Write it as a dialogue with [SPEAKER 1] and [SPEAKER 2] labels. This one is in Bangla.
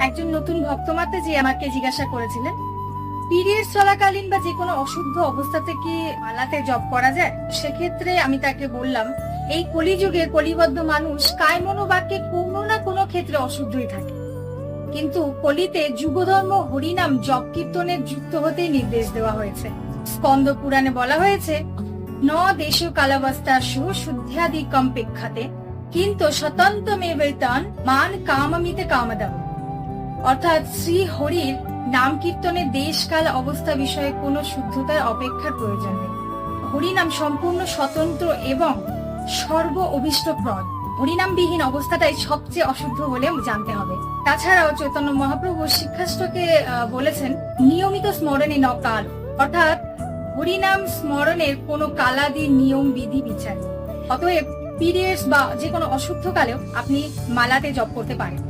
[SPEAKER 1] একজন নতুন ভক্তমাতা যে আমাকে জিজ্ঞাসা করেছিলেন, পিরিয়ড চলাকালীন বা যে কোনো অশুদ্ধ অবস্থাতে কি মালাতে জপ করা যায়? সেক্ষেত্রে আমি তাকে বললাম, এই কলিযুগে কলিবদ্ধ মানুষ কায়মনোবাক্যে কোনো না কোনো ক্ষেত্রে অশুদ্ধই থাকে, কিন্তু কলিতে যুগধর্ম হরিনাম জপ কীর্তনের যুক্ত হতেই নির্দেশ দেওয়া হয়েছে। স্কন্দ পুরাণে বলা হয়েছে, ন দেশ কালাবস্তাসু শুদ্ধ্যাদিকম পেক্ষাতে কিন্তু স্বতন্ত্রমেবৈতান মান কামমিতে কামদাম। অর্থাৎ শ্রী হরির নাম কীর্তনের দেশ কাল অবস্থা বিষয়ে কোনো শুদ্ধতার অপেক্ষার প্রয়োজন নেই। হরিনাম সম্পূর্ণ স্বতন্ত্র এবং সর্ব অভীষ্টপ্রদ। হরিনামবিহীন অবস্থাটাই সবচেয়ে অশুদ্ধ বলে জানতে হবে। তাছাড়াও চৈতন্য মহাপ্রভু শিক্ষাষ্টকে বলেছেন, নিয়মিত স্মরণে ন কাল, অর্থাৎ হরিনাম স্মরণের কোনো কালাদি নিয়ম বিধি বিচার। অতএব পিরিয়ডস বা যে কোনো অশুদ্ধ কালেও আপনি মালাতে জপ করতে পারেন।